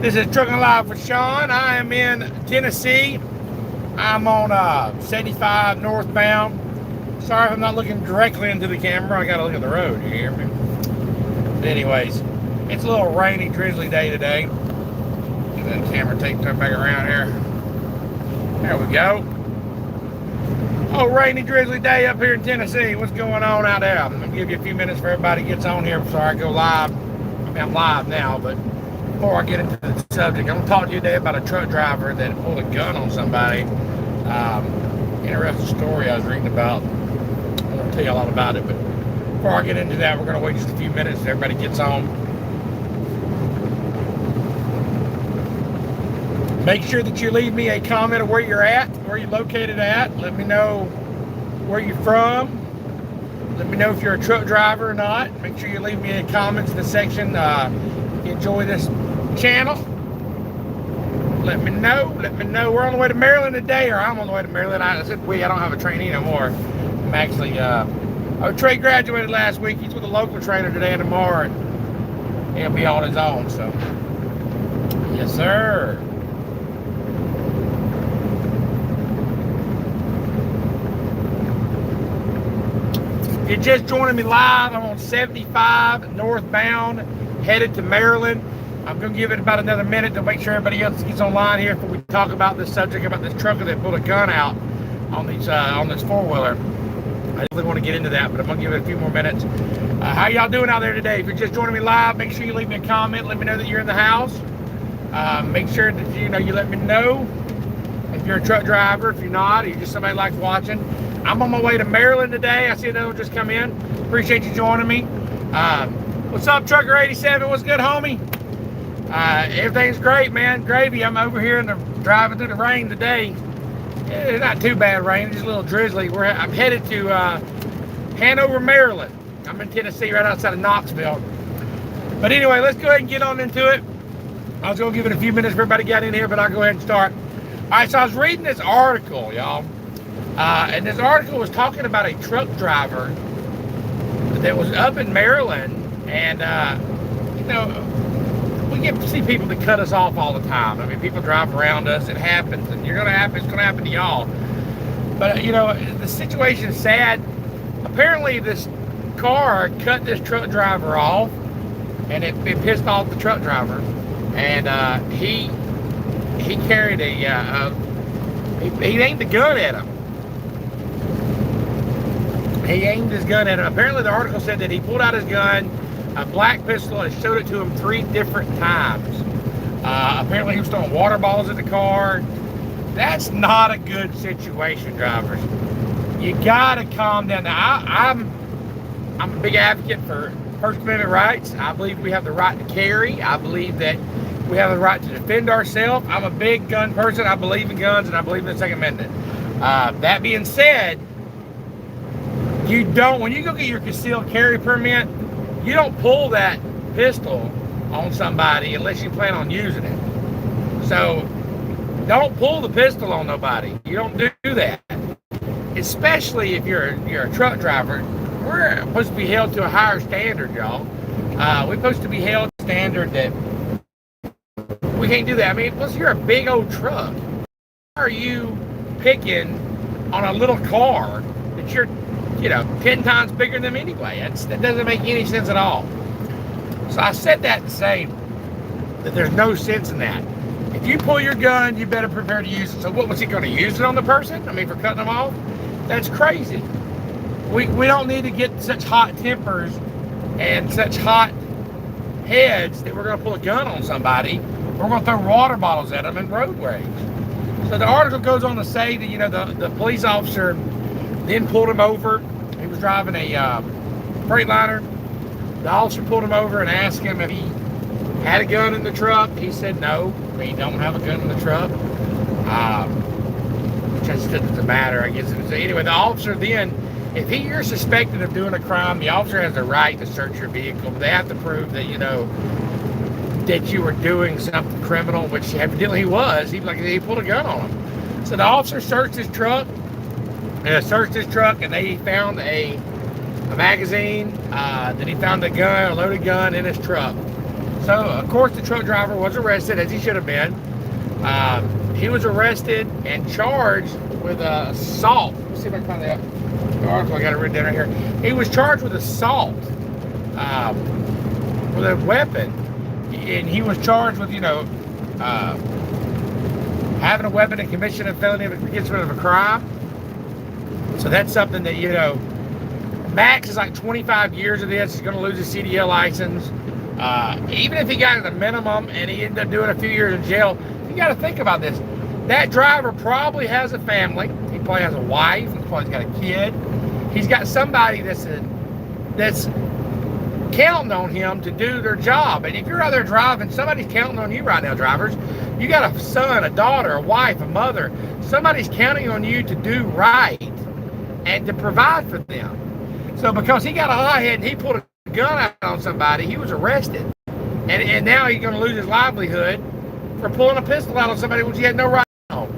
This is Trucking Live with Sean. I am in Tennessee. I'm on 75 northbound. Sorry if I'm not looking directly into the camera. I gotta look at the road, you hear me? But anyways, it's a little rainy, drizzly day today. Get that camera tape turned back around here. There we go. Oh, rainy, drizzly day up here in Tennessee. What's going on out there? I'm gonna give you a few minutes for everybody gets on here before I go live. I mean, I'm live now, but before I get into the subject, I'm going to talk to you today about a truck driver that pulled a gun on somebody. Interesting story I was reading about. I'm going to tell you a lot about it, but before I get into that, we're going to wait just a few minutes so everybody gets on. Make sure that you leave me a comment of where you're at, where you're located at. Let me know where you're from. Let me know if you're a truck driver or not. Make sure you leave me a comment in the section. Enjoy this channel. Let me know. We're on the way to Maryland today, or I'm on the way to Maryland. I said I don't have a trainee no more. I'm actually Trey graduated last week. He's with a local trainer today and tomorrow, and he'll be on his own. So yes sir. If you're just joining me live, I'm on 75 northbound, headed to Maryland. I'm going to give it about another minute to make sure everybody else gets online here before we talk about this subject, about this trucker that pulled a gun out on this four-wheeler. I definitely want to get into that, but I'm going to give it a few more minutes. How y'all doing out there today? If you're just joining me live, make sure you leave me a comment. Let me know that you're in the house. Make sure that you let me know if you're a truck driver. If you're not, or you're just somebody who likes watching. I'm on my way to Maryland today. I see another one just come in. Appreciate you joining me. What's up, Trucker 87? What's good, homie? Everything's great, man. Gravy. I'm over here driving through the rain today. It's not too bad rain. It's just a little drizzly. I'm headed to Hanover, Maryland. I'm in Tennessee, right outside of Knoxville. But anyway, let's go ahead and get on into it. I was going to give it a few minutes for everybody to get in here, but I'll go ahead and start. All right, so I was reading this article, y'all. And this article was talking about a truck driver that was up in Maryland. And, we get to see people that cut us off all the time. I mean, people drive around us. It happens. And it's going to happen to y'all. But, the situation is sad. Apparently, this car cut this truck driver off. And it pissed off the truck driver. And he carried he aimed a gun at him. He aimed his gun at him. Apparently, the article said that he pulled out his gun, a black pistol, and showed it to him 3 different times. Apparently, he was throwing water bottles at the car. That's not a good situation, drivers. You gotta calm down. Now, I'm a big advocate for First Amendment rights. I believe we have the right to carry. I believe that we have the right to defend ourselves. I'm a big gun person. I believe in guns, and I believe in the Second Amendment. That being said, when you go get your concealed carry permit, you don't pull that pistol on somebody unless you plan on using it. So don't pull the pistol on nobody. You don't do that. Especially if you're a truck driver. We're supposed to be held to a higher standard, y'all. We're supposed to be held to a standard that we can't do that. I mean, plus you're a big old truck. Why are you picking on a little car that you're 10 times bigger than them anyway? That doesn't make any sense at all. So I said that to say that there's no sense in that. If you pull your gun, you better prepare to use it. So what was he going to use it on the person? I mean, for cutting them off? That's crazy. We don't need to get such hot tempers and such hot heads that we're going to pull a gun on somebody. We're going to throw water bottles at them in road rage. So the article goes on to say that, the police officer then pulled him over. He was driving a Freightliner. The officer pulled him over and asked him if he had a gun in the truck. He said no, we don't have a gun in the truck. Which just doesn't matter, I guess. Anyway, the officer then, if you're suspected of doing a crime, the officer has the right to search your vehicle. But they have to prove that, that you were doing something criminal, which evidently he was. He pulled a gun on him. So the officer searched his truck. And they found a magazine. Then he found a loaded gun in his truck. So, of course, the truck driver was arrested, as he should have been. He was arrested and charged with assault. Let's see if I can find the article. I got it written down right here. He was charged with assault with a weapon, and he was charged with, having a weapon and commission of felony against of a crime. So that's something that, max is like 25 years of this. He's going to lose his CDL license. Even if he got the minimum and he ended up doing a few years in jail, you got to think about this. That driver probably has a family. He probably has a wife. He's probably got a kid. He's got somebody that's counting on him to do their job. And if you're out there driving, somebody's counting on you right now, drivers. You got a son, a daughter, a wife, a mother. Somebody's counting on you to do right and to provide for them. So because he got a hothead and he pulled a gun out on somebody, he was arrested. And now he's going to lose his livelihood for pulling a pistol out on somebody which he had no right on.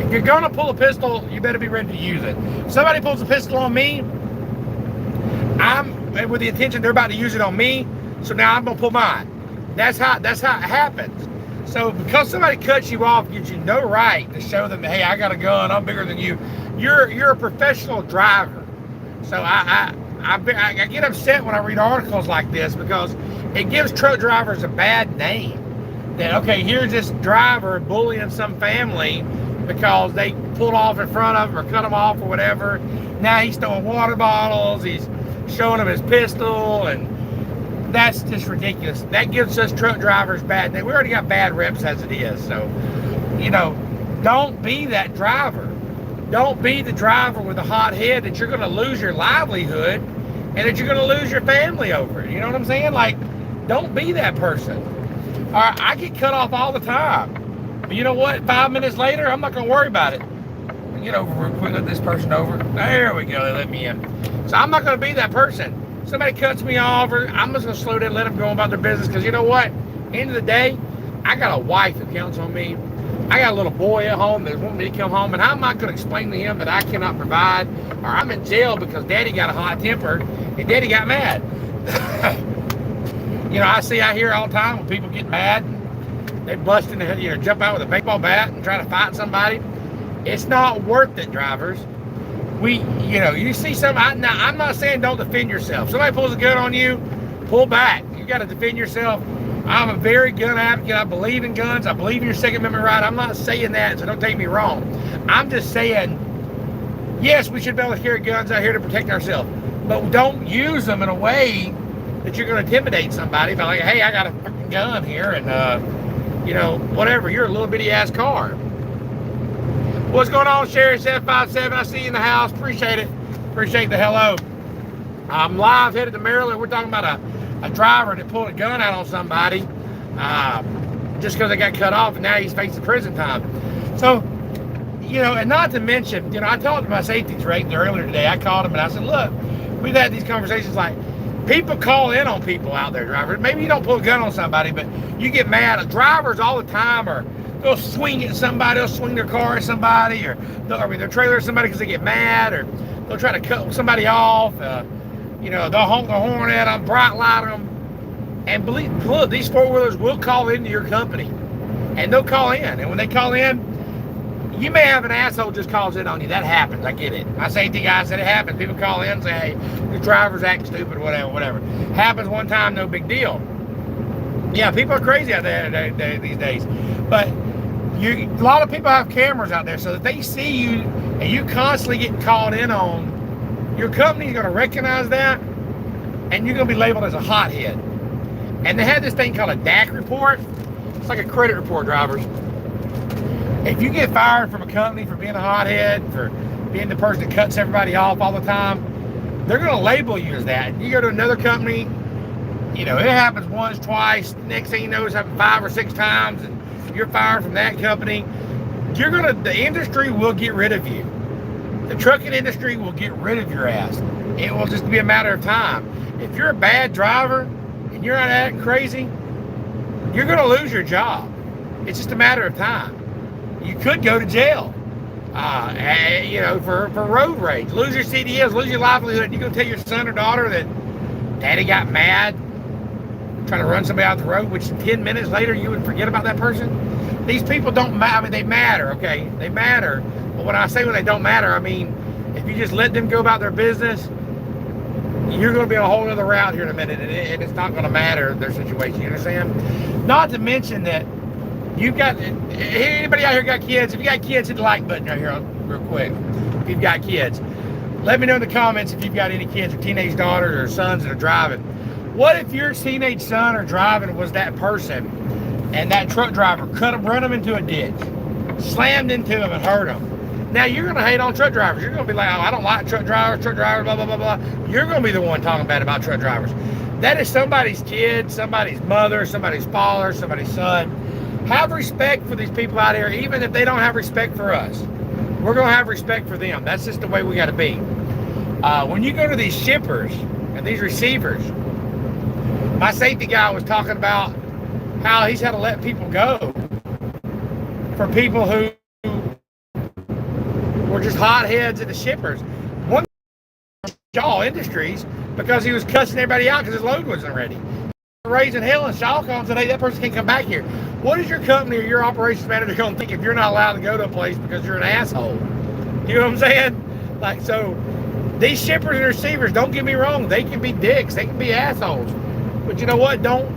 If you're going to pull a pistol, you better be ready to use it. If somebody pulls a pistol on me, I'm with the intention they're about to use it on me, so now I'm going to pull mine. That's how it happens. So because somebody cuts you off, gives you no right to show them, hey, I got a gun, I'm bigger than you. You're a professional driver. So I get upset when I read articles like this because it gives truck drivers a bad name. That, okay, here's this driver bullying some family because they pulled off in front of him or cut him off or whatever. Now he's throwing water bottles, he's showing them his pistol, and that's just ridiculous. That gives us truck drivers bad name. We already got bad reps as it is. So, don't be that driver. Don't be the driver with a hot head that you're going to lose your livelihood and that you're going to lose your family over it. You know what I'm saying? Like, don't be that person. All right, I get cut off all the time. But you know what? 5 minutes later, I'm not going to worry about it. Get over real quick, let this person over. There we go, they let me in. So I'm not going to be that person. Somebody cuts me off, or I'm just going to slow down and let them go about their business. Because you know what? End of the day, I got a wife that counts on me. I got a little boy at home that wants me to come home, and I'm not going to explain to him that I cannot provide, or I'm in jail because daddy got a hot temper and daddy got mad. I hear all the time when people get mad and they bust in the head, jump out with a baseball bat and try to fight somebody. It's not worth it, drivers. You see something. Now, I'm not saying don't defend yourself. Somebody pulls a gun on you, pull back. You got to defend yourself. I'm a very gun advocate. I believe in guns. I believe in your Second Amendment right. I'm not saying that, so don't take me wrong. I'm just saying, yes, we should be able to carry guns out here to protect ourselves, but don't use them in a way that you're going to intimidate somebody by like, hey, I got a fucking gun here, and whatever. You're a little bitty ass car. What's going on, Sherry 757? I see you in the house. Appreciate it. Appreciate the hello. I'm live headed to Maryland. We're talking about a driver that pulled a gun out on somebody just because they got cut off, and now he's facing prison time. So, and not to mention, I talked to my safety rating earlier today. I called him and I said, look, we've had these conversations like, people call in on people out there, drivers. Maybe you don't pull a gun on somebody, but you get mad. Drivers all the time they'll swing at somebody, they'll swing their car at somebody, or their trailer at somebody because they get mad, or they'll try to cut somebody off. They'll honk the horn at them, bright light them. And look, these four-wheelers will call into your company. And they'll call in. And when they call in, you may have an asshole just calls in on you. That happens. I get it. My safety guy said it happens. People call in and say, hey, the driver's acting stupid, whatever. Happens one time, no big deal. Yeah, people are crazy out there these days. But a lot of people have cameras out there, so that they see you and you constantly get called in on, your company's going to recognize that, and you're going to be labeled as a hothead. And they have this thing called a DAC report. It's like a credit report, drivers. If you get fired from a company for being a hothead, for being the person that cuts everybody off all the time, they're going to label you as that. You go to another company, it happens once, twice. Next thing you know, it's happened 5 or 6 times, and you're fired from that company. The industry will get rid of you. The trucking industry will get rid of your ass. It will just be a matter of time. If you're a bad driver and you're not acting crazy, you're going to lose your job. It's just a matter of time. You could go to jail, for road rage. Lose your CDLs, lose your livelihood. You're going to tell your son or daughter that daddy got mad, trying to run somebody out the road, which 10 minutes later you would forget about that person. These people don't matter. I mean, they matter, okay? They matter. But when I say when they don't matter, I mean, if you just let them go about their business, you're going to be on a whole other route here in a minute, and it's not going to matter their situation. You understand? Not to mention that you've got, anybody out here got kids? If you got kids, hit the like button right here real quick. If you've got kids, let me know in the comments if you've got any kids or teenage daughters or sons that are driving. What if your teenage son or driving was that person, and that truck driver run him into a ditch, slammed into him and hurt him? Now you're going to hate on truck drivers. You're going to be like, oh, I don't like truck drivers, blah, blah, blah, blah. You're going to be the one talking bad about truck drivers. That is somebody's kid, somebody's mother, somebody's father, somebody's son. Have respect for these people out here, even if they don't have respect for us. We're going to have respect for them. That's just the way we got to be. When you go to these shippers and these receivers, my safety guy was talking about how he's had to let people go for people who were just hotheads at the shippers. One Shaw Industries, because he was cussing everybody out because his load wasn't ready. Raising hell, and Shaw calls today, that person can't come back here. What is your company or your operations manager going to think if you're not allowed to go to a place because you're an asshole? You know what I'm saying? Like, so these shippers and receivers, don't get me wrong, they can be dicks, they can be assholes. But you know what? Don't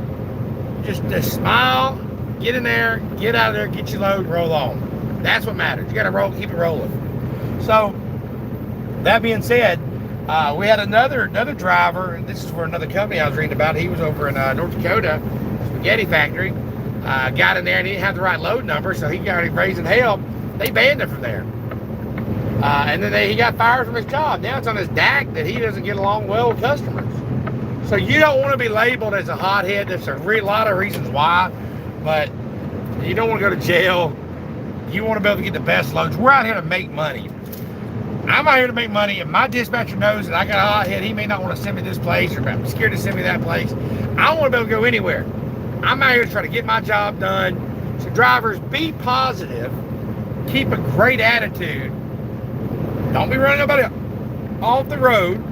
just smile, get in there, get out of there, get your load, roll on. That's what matters. You got to roll, keep it rolling. So that being said, we had another driver, and this is for another company I was reading about. He was over in North Dakota, spaghetti factory. Got in there and he didn't have the right load number, so he got raising hell. They banned him from there. And then he got fired from his job. Now it's on his DAC that he doesn't get along well with customers. So you don't want to be labeled as a hothead. There's a lot of reasons why, but you don't want to go to jail. You want to be able to get the best loads. We're out here to make money. I'm out here to make money. If my dispatcher knows that I got a hothead, he may not want to send me this place, or I'm scared to send me that place. I want to be able to go anywhere. I'm out here to try to get my job done. So drivers, be positive. Keep a great attitude. Don't be running nobody off the road.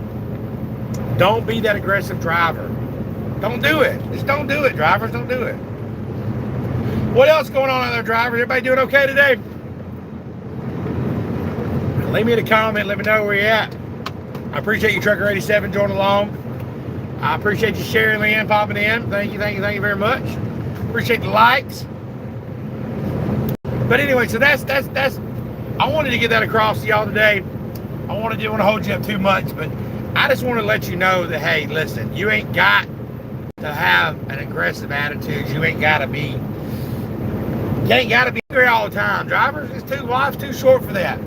Don't be that aggressive driver. Don't do it. Just don't do it, drivers. Don't do it. What else going on out there, drivers? Everybody doing okay today? Leave me in a comment. Let me know where you're at. I appreciate you, Trucker 87, joining along. I appreciate you sharing in, popping in. Thank you very much. Appreciate the likes. But anyway, so that's. I wanted to get that across to y'all today. I didn't want to hold you up too much, but I just want to let you know that, hey, listen, you ain't got to have an aggressive attitude. You ain't got to be angry all the time. Drivers, life's too short for that.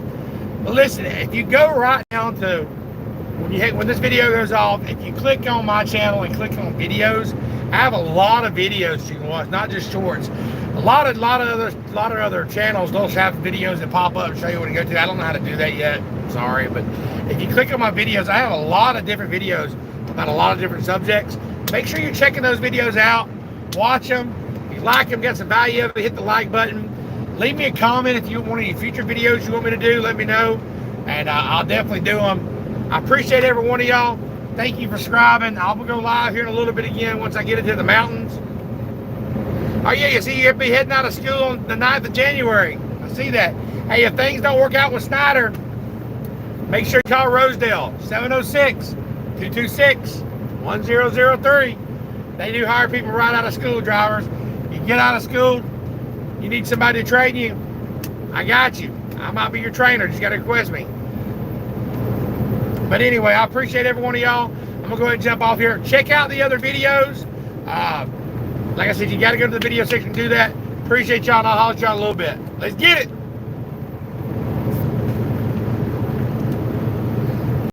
But listen, if you go right down to when this video goes off, if you click on my channel and click on videos, I have a lot of videos you can watch, not just shorts. A lot of other channels don't have videos that pop up and show you where to go to. I don't know how to do that yet. Sorry, but if you click on my videos, I have a lot of different videos about a lot of different subjects. Make sure you're checking those videos out. Watch them. If you like them, get some value of it, hit the like button. Leave me a comment if you want any future videos you want me to do. Let me know, and I'll definitely do them. I appreciate every one of y'all. Thank you for subscribing. I'll go live here in a little bit again once I get into the mountains. Oh yeah, you see you'll be heading out of school on the 9th of January. I see that. Hey, if things don't work out with Snyder, make sure you call Rosedale, 706-226-1003. They do hire people right out of school, drivers. You get out of school, you need somebody to train you, I got you. I might be your trainer, just got to request me. But anyway, I appreciate every one of y'all. I'm going to go ahead and jump off here. Check out the other videos. Like I said, you got to go to the video section and do that. Appreciate y'all, and I'll holler at y'all in a little bit. Let's get it.